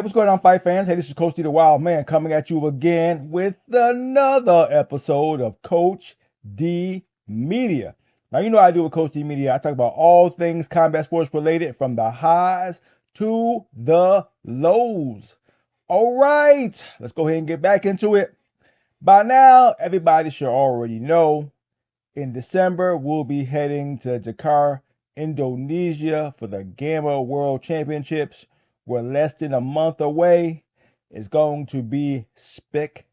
what's going on, fight fans? Hey, this is Coach D, the Wild Man, coming at you again with another episode of Coach D Media. Now, you know what I do with Coach D Media. I talk about all things combat sports related, from the highs to the lows. All right, let's go ahead and get back into it. By now, everybody should already know, in December, we'll be heading to Jakarta, Indonesia for the GAMMA World Championships. We're less than a month away. It's going to be spectacular.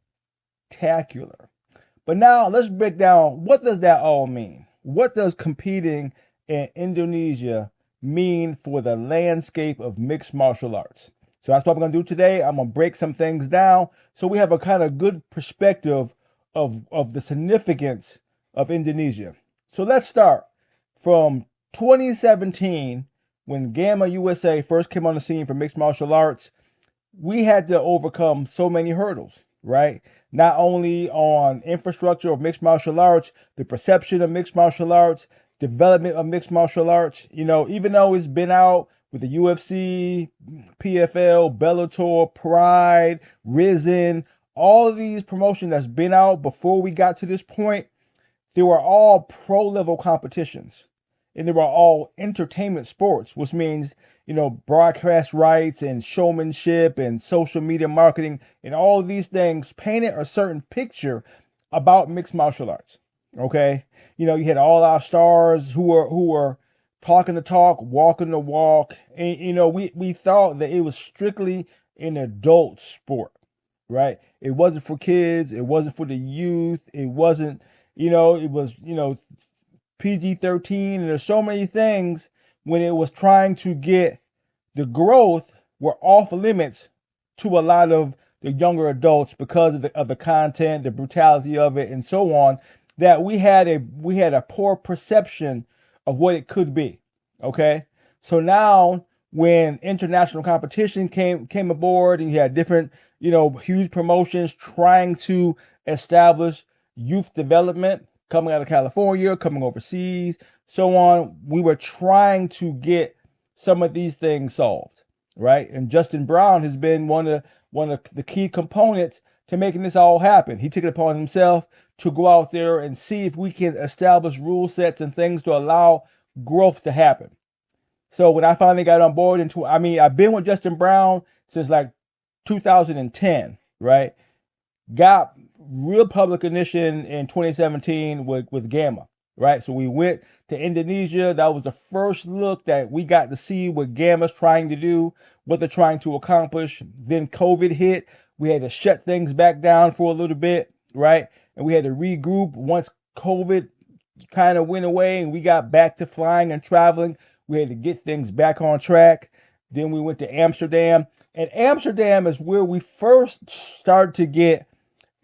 But now let's break down, what does that all mean? What does competing in Indonesia mean for the landscape of mixed martial arts? So that's what I'm going to do today. I'm going to break some things down so we have a kind of good perspective of the significance of Indonesia. So let's start from 2017, when GAMMA USA first came on the scene for mixed martial arts. We had to overcome so many hurdles, right? Not only on infrastructure of mixed martial arts, the perception of mixed martial arts, development of mixed martial arts. You know, even though it's been out with the UFC, PFL, Bellator, Pride, Risen, all of these promotions that's been out before we got to this point, they were all pro-level competitions. And they were all entertainment sports, which means, you know, broadcast rights and showmanship and social media marketing and all of these things painted a certain picture about mixed martial arts. Okay. You know, you had all our stars who were talking the talk, walking the walk. And, you know, we thought that it was strictly an adult sport, right? It wasn't for kids. It wasn't for the youth. It wasn't, you know, it was, you know, PG-13, and there's so many things when it was trying to get the growth were off limits to a lot of the younger adults because of the content, the brutality of it, and so on, that we had a poor perception of what it could be. Okay, so now when international competition came aboard, and you had different, you know, huge promotions trying to establish youth development, coming out of California, coming overseas, so on, we were trying to get some of these things solved, right? And Justin Brown has been one of the key components to making this all happen. He took it upon himself to go out there and see if we can establish rule sets and things to allow growth to happen. So when I finally got on board I've been with Justin Brown since like 2010, right? Got real public recognition in 2017 with GAMMA, right? So we went to Indonesia. That was the first look that we got to see what GAMMA's trying to do, what they're trying to accomplish. Then COVID hit. We had to shut things back down for a little bit, right? And we had to regroup once COVID kind of went away and we got back to flying and traveling. We had to get things back on track. Then we went to Amsterdam. And Amsterdam is where we first started to get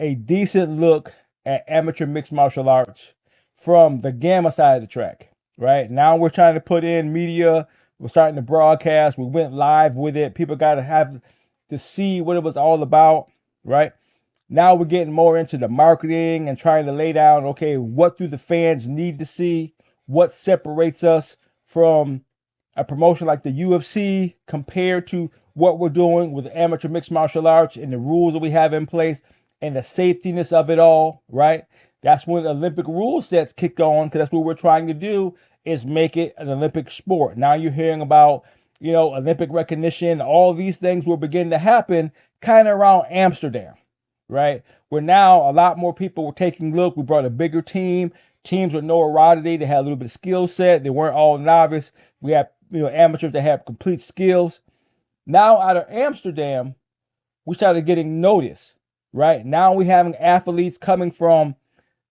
a decent look at amateur mixed martial arts from the GAMMA side of the track, right? Now we're trying to put in media. We're starting to broadcast. We went live with it. People got to have to see what it was all about, right? Now we're getting more into the marketing and trying to lay down, okay, what do the fans need to see? What separates us from a promotion like the UFC compared to what we're doing with amateur mixed martial arts and the rules that we have in place and the safetiness of it all, right? That's when Olympic rule sets kick on, because that's what we're trying to do, is make it an Olympic sport. Now you're hearing about, you know, Olympic recognition. All these things will begin to happen kind of around Amsterdam, right? Where now a lot more people were taking a look. We brought a bigger teams with notoriety. They had a little bit of skill set. They weren't all novice. We had, you know, amateurs that have complete skills. Now out of Amsterdam, we started getting noticed. Right now, we having athletes coming from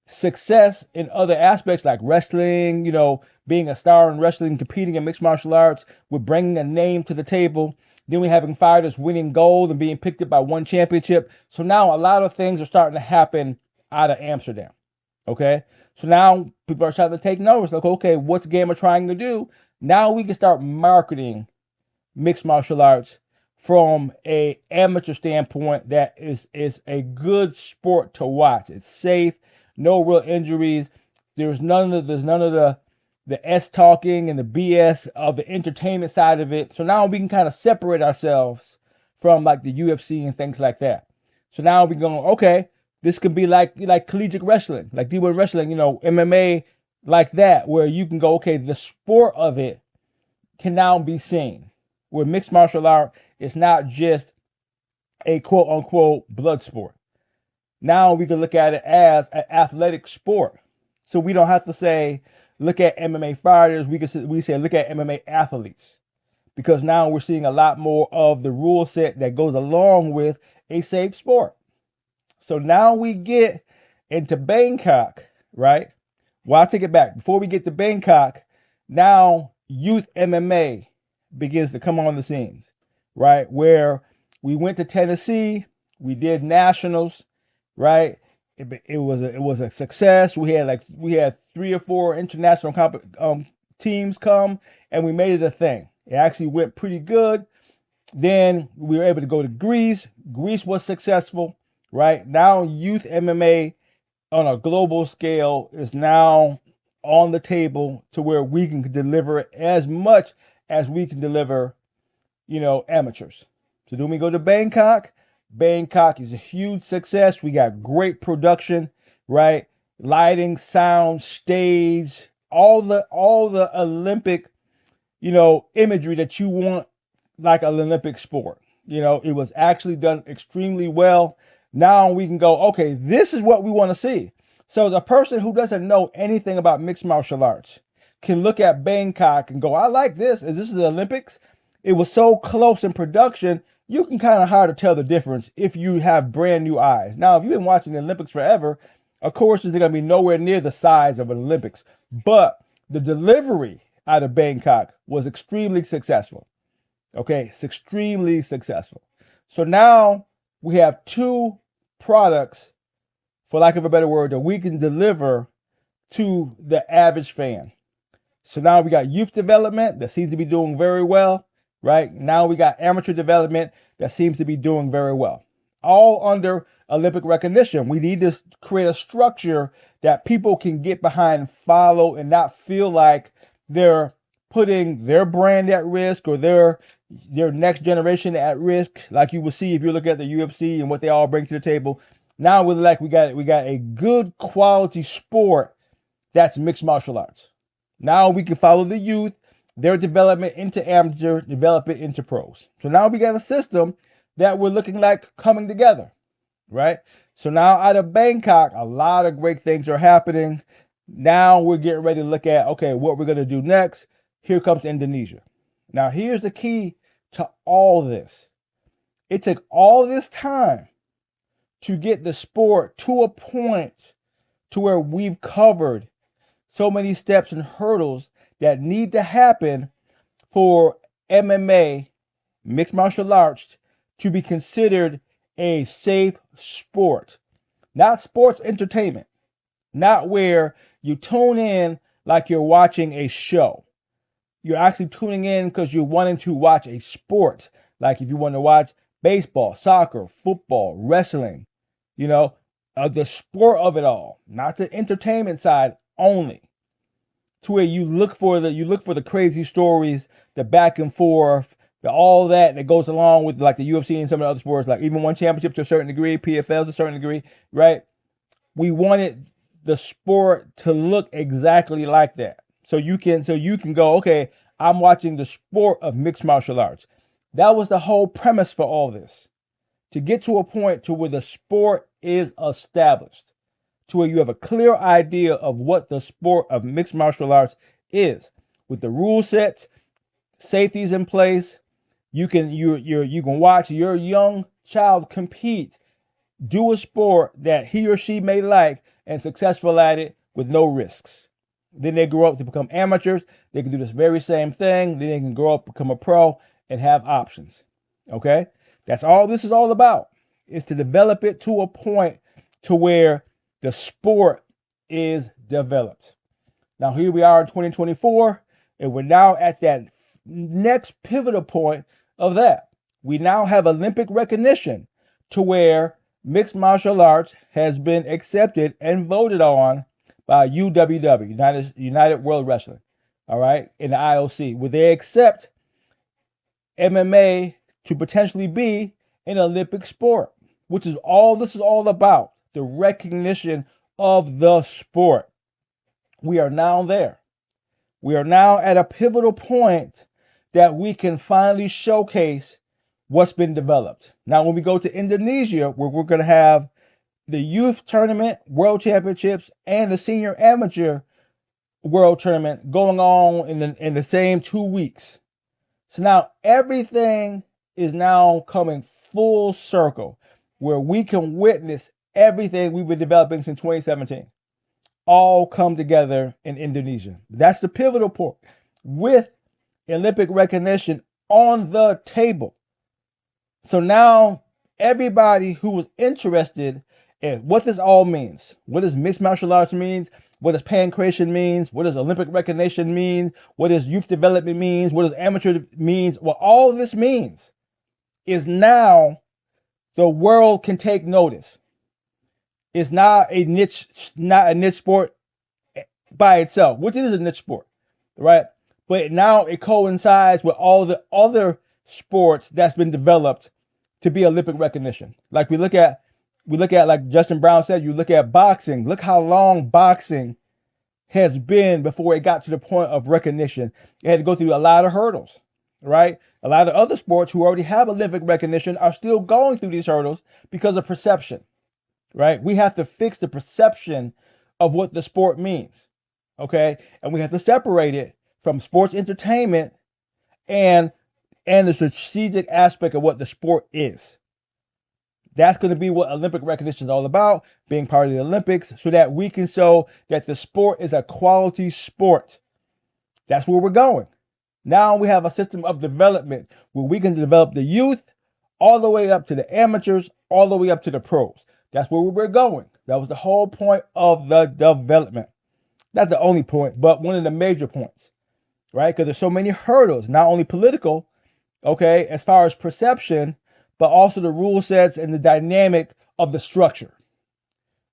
success in other aspects like wrestling, you know, being a star in wrestling, competing in mixed martial arts. We're bringing a name to the table. Then we're having fighters winning gold and being picked up by one championship. So now a lot of things are starting to happen out of Amsterdam. Okay, so now people are starting to take notice. Like, okay, what's GAMMA trying to do? Now we can start marketing mixed martial arts from a amateur standpoint that is a good sport to watch. It's safe, no real injuries. There's none of the S talking and the BS of the entertainment side of it. So now we can kind of separate ourselves from like the UFC and things like that. So now we're going, okay, this could be like collegiate wrestling, like D1 wrestling, MMA, like that, where you can go, okay, the sport of it can now be seen. Where mixed martial art is not just a quote unquote blood sport. Now we can look at it as an athletic sport. So we don't have to say, look at MMA fighters. We say, look at MMA athletes. Because now we're seeing a lot more of the rule set that goes along with a safe sport. So now we get into Bangkok, right? Well, I'll take it back. Before we get to Bangkok, now youth MMA begins to come on the scenes, right? Where we went to Tennessee, we did nationals, right? It was a success. We had 3 or 4 international teams come, and we made it a thing. It actually went pretty good. Then we were able to go to Greece. Greece was successful, right? Now youth MMA on a global scale is now on the table to where we can deliver as much as we can deliver, amateurs. So then we go to Bangkok. Bangkok is a huge success. We got great production, right? Lighting, sound, stage, all the Olympic, imagery that you want like an Olympic sport. It was actually done extremely well. Now we can go, okay, this is what we want to see. So the person who doesn't know anything about mixed martial arts can look at Bangkok and go, I like this. Is this the Olympics? It was so close in production, you can kind of hard to tell the difference if you have brand new eyes. Now, if you've been watching the Olympics forever, of course, it's going to be nowhere near the size of an Olympics. But the delivery out of Bangkok was extremely successful. Okay, it's extremely successful. So now we have 2 products, for lack of a better word, that we can deliver to the average fan. So now we got youth development that seems to be doing very well, right? Now we got amateur development that seems to be doing very well. All under Olympic recognition. We need to create a structure that people can get behind and follow and not feel like they're putting their brand at risk or their next generation at risk, like you will see if you look at the UFC and what they all bring to the table. Now we're like, we got a good quality sport that's mixed martial arts. Now we can follow the youth, their development into amateur, develop it into pros. So now we got a system that we're looking like coming together, right? So now out of Bangkok, a lot of great things are happening. Now we're getting ready to look at, okay, what we're going to do next. Here comes Indonesia. Now here's the key to all this. It took all this time to get the sport to a point to where we've covered so many steps and hurdles that need to happen for MMA, mixed martial arts, to be considered a safe sport. Not sports entertainment. Not where you tune in like you're watching a show. You're actually tuning in because you're wanting to watch a sport. Like if you want to watch baseball, soccer, football, wrestling, the sport of it all, not the entertainment side only. To where you look for the crazy stories, the back and forth, all that goes along with like the UFC and some of the other sports, like even one championship to a certain degree, PFL to a certain degree, right? We wanted the sport to look exactly like that. So you can go, okay, I'm watching the sport of mixed martial arts. That was the whole premise for all this. To get to a point to where the sport is established, to where you have a clear idea of what the sport of mixed martial arts is, with the rule sets, safeties in place. You can watch your young child compete, do a sport that he or she may like, and successful at it with no risks. Then they grow up to become amateurs. They can do this very same thing. Then they can grow up, become a pro, and have options. Okay? That's all this is all about, is to develop it to a point to where the sport is developed. Now, here we are in 2024, and we're now at that next pivotal point of that. We now have Olympic recognition to where mixed martial arts has been accepted and voted on by UWW, United World Wrestling, all right, in the IOC, where they accept MMA to potentially be an Olympic sport, which is all this is all about, the recognition of the sport. We are now there. We are now at a pivotal point that we can finally showcase what's been developed. Now, when we go to Indonesia, where we're going to have the youth tournament, world championships, and the senior amateur world tournament going on in the same 2 weeks. So now everything is now coming full circle, where we can witness everything we've been developing since 2017 all come together in Indonesia. That's the pivotal point, with Olympic recognition on the table. So now everybody who was interested in what this all means, what does mixed martial arts means, what does pancreation means, what does Olympic recognition means, what does youth development means, what does amateur means, what all of this means is now the world can take notice. It's not a niche sport by itself, which is a niche sport, right? But now it coincides with all the other sports that's been developed to be Olympic recognition. Like we look at like Justin Brown said, you look at boxing. Look how long boxing has been before it got to the point of recognition. It had to go through a lot of hurdles, right? A lot of other sports who already have Olympic recognition are still going through these hurdles because of perception, right? We have to fix the perception of what the sport means, okay? And we have to separate it from sports entertainment and the strategic aspect of what the sport is. That's going to be what Olympic recognition is all about, being part of the Olympics, so that we can show that the sport is a quality sport. That's where we're going. Now we have a system of development where we can develop the youth all the way up to the amateurs, all the way up to the pros. That's where we're going. That was the whole point of the development. Not the only point, but one of the major points, right? Because there's so many hurdles, not only political, okay, as far as perception, but also the rule sets and the dynamic of the structure.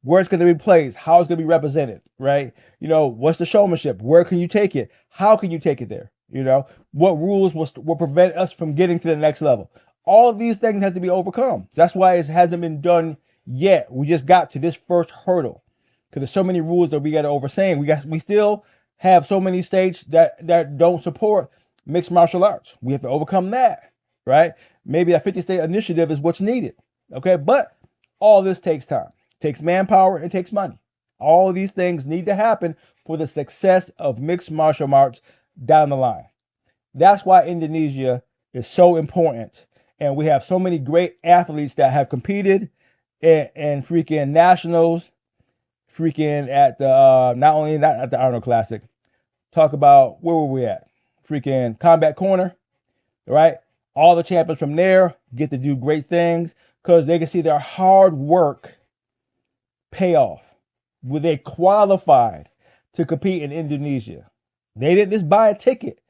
Where it's going to be placed, how it's going to be represented, right? You know, what's the showmanship? Where can you take it? How can you take it there? You know, what rules will prevent us from getting to the next level? All of these things have to be overcome. That's why it hasn't been done yet. We just got to this first hurdle because there's so many rules that we got to oversee. We still have so many states that don't support mixed martial arts. We have to overcome that, right? Maybe a 50-state initiative is what's needed, okay? But all this takes time. It takes manpower. It takes money. All of these things need to happen for the success of mixed martial arts down the line. That's why Indonesia is so important. And we have so many great athletes that have competed in freaking nationals, freaking at the, not at the Arnold Classic. Talk about, where were we at? Freaking Combat Corner, right? All the champions from there get to do great things because they can see their hard work pay off. Where they qualified to compete in Indonesia. They didn't just buy a ticket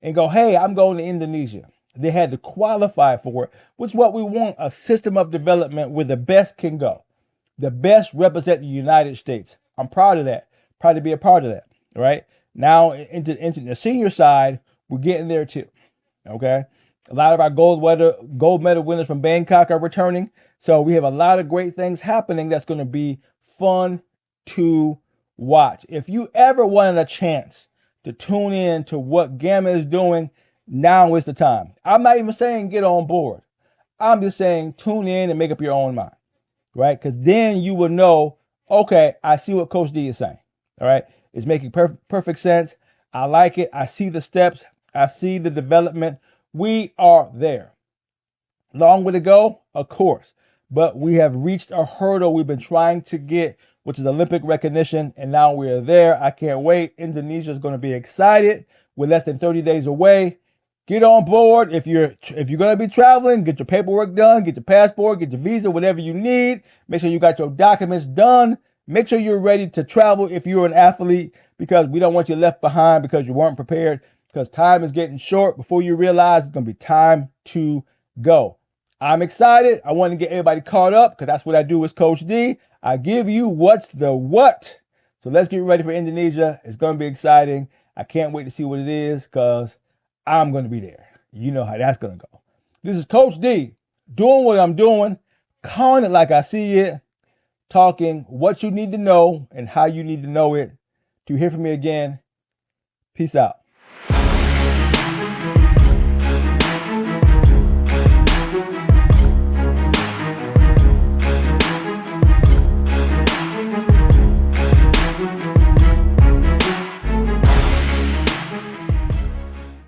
and go, hey, I'm going to Indonesia. They had to qualify for it, which is what we want, a system of development where the best can go. The best represent the United States. I'm proud of that. Proud to be a part of that, right? Now, into the senior side, we're getting there too, okay? A lot of our gold medal winners from Bangkok are returning. So we have a lot of great things happening that's going to be fun to watch. If you ever wanted a chance to tune in to what GAMMA is doing, now is the time. I'm not even saying get on board. I'm just saying tune in and make up your own mind, right? Because then you will know, okay, I see what Coach D is saying, all right? It's making perfect sense. I like it. I see the steps. I see the development. We are there. Long way to go, of course, but we have reached a hurdle we've been trying to get, which is Olympic recognition, and now we're there. I can't wait. Indonesia is going to be excited. We're less than 30 days away. Get on board. If you're going to be traveling, get your paperwork done, get your passport, get your visa, whatever you need. Make sure you got your documents done. Make sure you're ready to travel if you're an athlete, because we don't want you left behind because you weren't prepared, because time is getting short. Before you realize, it's going to be time to go. I'm excited. I want to get everybody caught up because that's what I do as Coach D. I give you what's the what. So let's get ready for Indonesia. It's going to be exciting. I can't wait to see what it is because I'm going to be there. You know how that's going to go. This is Coach D, doing what I'm doing, calling it like I see it, talking what you need to know and how you need to know it. To hear from me again, peace out.